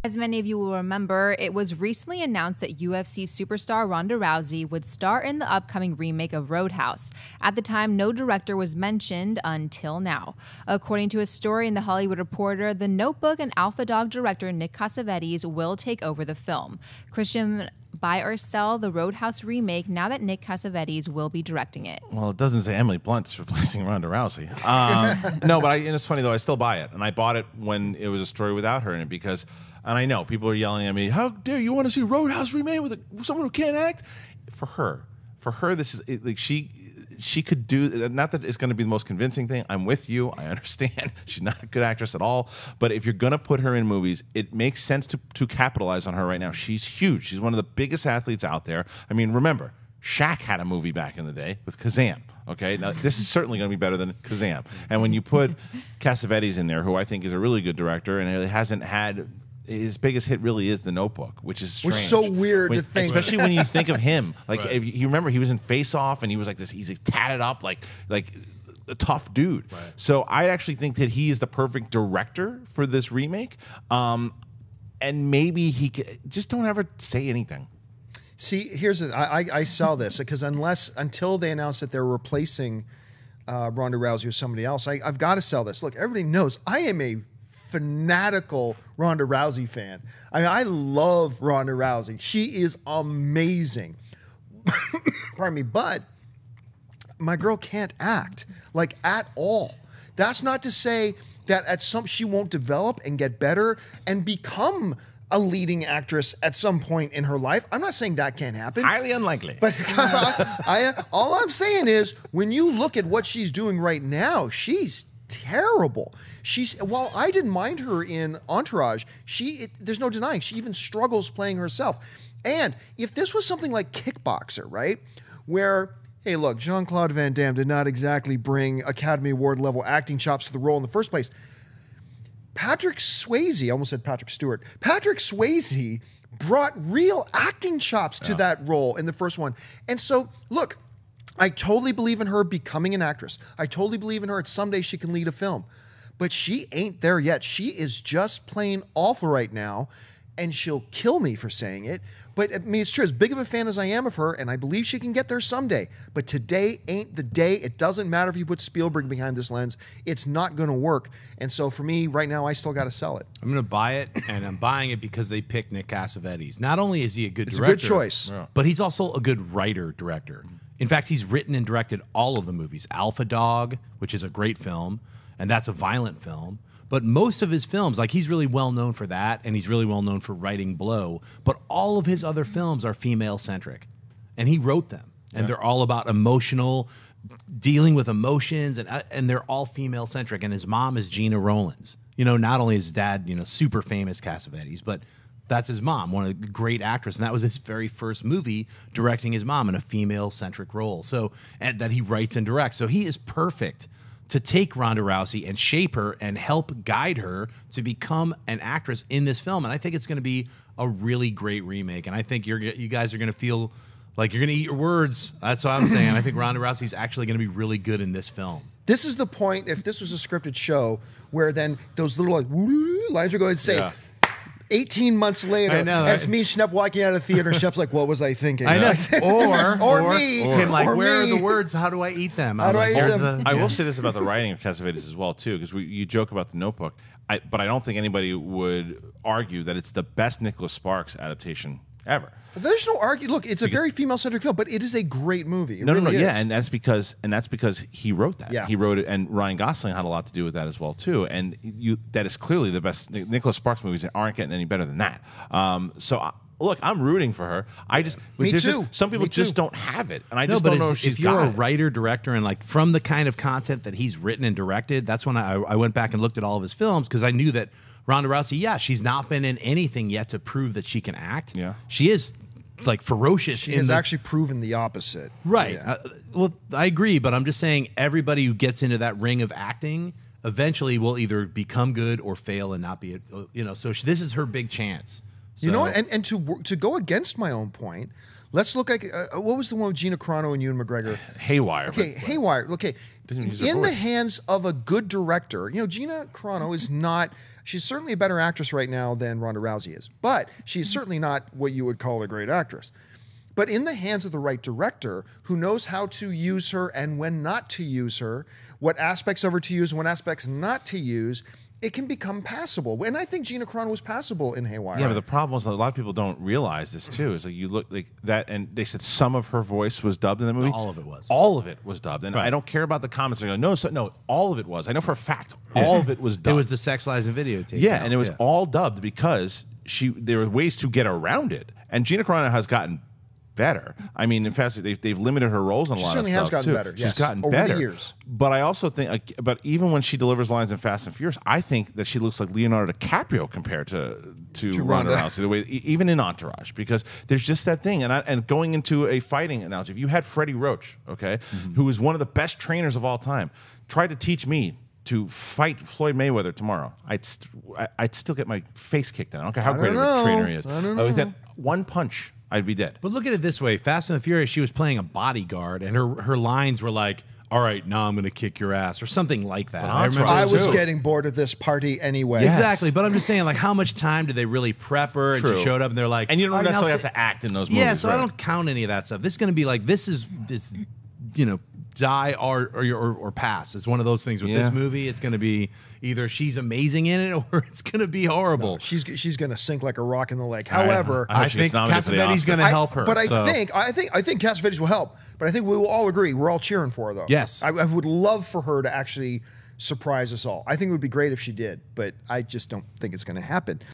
As many of you will remember, it was recently announced that UFC superstar Ronda Rousey would star in the upcoming remake of Roadhouse. At the time, no director was mentioned until now. According to a story in The Hollywood Reporter, The Notebook and Alpha Dog director Nick Cassavetes will take over the film. Christian, buy or sell the Roadhouse remake now that Nick Cassavetes will be directing it? Well, it doesn't say Emily Blunt's replacing Ronda Rousey. No, but and it's funny though, I still buy it. And I bought it when it was a story without her in it because, and I know people are yelling at me, how dare you want to see Roadhouse remade with someone who can't act? For her, this is like she could do, not that it's going to be the most convincing thing. I'm with you. I understand. She's not a good actress at all. But if you're going to put her in movies, it makes sense to capitalize on her right now. She's huge. She's one of the biggest athletes out there. I mean, remember, Shaq had a movie back in the day with Kazam. Okay, now this is certainly going to be better than Kazam. And when you put Cassavetes in there, who I think is a really good director and really hasn't had, his biggest hit really is The Notebook, which is strange. Which is so weird to think. Especially when you think of him. Like, if you remember, he was in Face Off, and he was like this, he's like tatted up, like a tough dude. Right. So I actually think that he is the perfect director for this remake. And maybe he could, just don't ever say anything. See, here's I sell this because until they announce that they're replacing Ronda Rousey with somebody else, I've got to sell this. Look, everybody knows I am a fanatical Ronda Rousey fan. I mean, I love Ronda Rousey. She is amazing. Pardon me, but my girl can't act, like, at all. That's not to say that at some she won't develop and get better and become a leading actress at some point in her life. I'm not saying that can't happen. Highly unlikely. But all I'm saying is, when you look at what she's doing right now, she's terrible. While I didn't mind her in Entourage, there's no denying she even struggles playing herself. And if this was something like Kickboxer, right, where, hey, look, Jean-Claude Van Damme did not exactly bring Academy Award level acting chops to the role in the first place. Patrick Swayze, I almost said Patrick Stewart. Patrick Swayze brought real acting chops to that role in the first one. And so, look, I totally believe in her becoming an actress. I totally believe in her, and someday she can lead a film. But she ain't there yet. She is just plain awful right now, and she'll kill me for saying it. But I mean, it's true. As big of a fan as I am of her, and I believe she can get there someday, but today ain't the day. It doesn't matter if you put Spielberg behind this lens. It's not going to work. And so for me, right now, I still got to sell it. I'm going to buy it, and I'm buying it because they picked Nick Cassavetes. Not only is he a good director, it's a good choice, but he's also a good writer-director. In fact, he's written and directed all of the movies. Alpha Dog, which is a great film, and that's a violent film. But most of his films, like, he's really well known for that, and he's really well known for writing Blow. But all of his other films are female-centric, and he wrote them. And they're all about dealing with emotions, and they're all female-centric. And his mom is Gina Rowlands. You know, not only is his dad, super famous Cassavetes, but that's his mom, one of the great actress, and that was his very first movie, directing his mom in a female-centric role. So, and that he writes and directs. So he is perfect to take Ronda Rousey and shape her and help guide her to become an actress in this film. And I think it's going to be a really great remake. And I think you guys are going to feel like you're going to eat your words. That's what I'm saying. I think Ronda Rousey is actually going to be really good in this film. This is the point, if this was a scripted show, where then those little lines are going to say, 18 months later, I know, that's me and Schnepp walking out of the theater. Schnepp's like, what was I thinking? I know. Or me. Him like, or where me. are the words? How do I eat them? How do I eat them? I will say this about the writing of Cassavetes as well, too, because you joke about The Notebook, but I don't think anybody would argue that it's the best Nicholas Sparks adaptation ever. There's no argument. Look, it's a very female-centric film, but it is a great movie. It really is. Yeah, and that's because he wrote that. Yeah. He wrote it, and Ryan Gosling had a lot to do with that as well too. And that is clearly the best Nicholas Sparks movies that aren't getting any better than that. Look, I'm rooting for her. Me too. Some people just don't have it, and I just don't know if she's if you're got a writer, director, and like from the kind of content that he's written and directed, that's when I went back and looked at all of his films because I knew that Ronda Rousey, she's not been in anything yet to prove that she can act. Yeah, she is like ferocious. She has actually proven the opposite. Right. Yeah. Well, I agree, but I'm just saying everybody who gets into that ring of acting eventually will either become good or fail and not be. So this is her big chance. So. You know, and to go against my own point, Let's look at what was the one with Gina Carano and Ewan McGregor? Haywire. Okay, Haywire. Okay, Didn't even use her in the voice. hands of a good director, you know, Gina Carano is not. She's certainly a better actress right now than Ronda Rousey is, but she's certainly not what you would call a great actress. But in the hands of the right director who knows how to use her and when not to use her, what aspects of her to use and what aspects not to use, it can become passable. And I think Gina Carano was passable in Haywire. Yeah, but the problem is a lot of people don't realize this too. Is like you look like that, and they said some of her voice was dubbed in the movie. All of it was. All of it was dubbed, and Right. I don't care about the comments. They're going, no, all of it was. I know for a fact, all of it was dubbed. It was the sex, lies, and videotape. Yeah, and it was all dubbed because there were ways to get around it, and Gina Carano has gotten better. I mean, in fact, they've limited her roles on a lot of certainly stuff has gotten too. better, She's yes, gotten over the better years. But I also think, but even when she delivers lines in Fast and Furious, I think that she looks like Leonardo DiCaprio compared to Ronda Ronda. Rousey. The way, even in Entourage, because there's just that thing. And going into a fighting analogy, if you had Freddie Roach, okay, who was one of the best trainers of all time, tried to teach me to fight Floyd Mayweather tomorrow, I'd still get my face kicked in. I don't care how great of a trainer he is. I don't With know. that one punch, I'd be dead. But look at it this way: Fast and the Furious, she was playing a bodyguard, and her lines were like, "All right, now I'm going to kick your ass," or something like that. I remember. I was too. getting bored of this party anyway. Yes. Exactly, but I'm just saying, like, how much time did they really prep her? And True. she showed up, and they're like, And you don't "All right, now necessarily say-" have to act in those movies. Yeah, so I right? don't count any of that stuff. This is going to be like, this, you know, die or pass. It's one of those things with this Yeah. movie. It's going to be either she's amazing in it or it's going to be horrible. She's going to sink like a rock in the lake. However, I hope I she gets think nominated for the Cassavetes Oscar. going to help her. But so. I think Cassavetes will help. But I think we will all agree we're all cheering for her though. Yes. I would love for her to actually surprise us all. I think it would be great if she did, but I just don't think it's going to happen.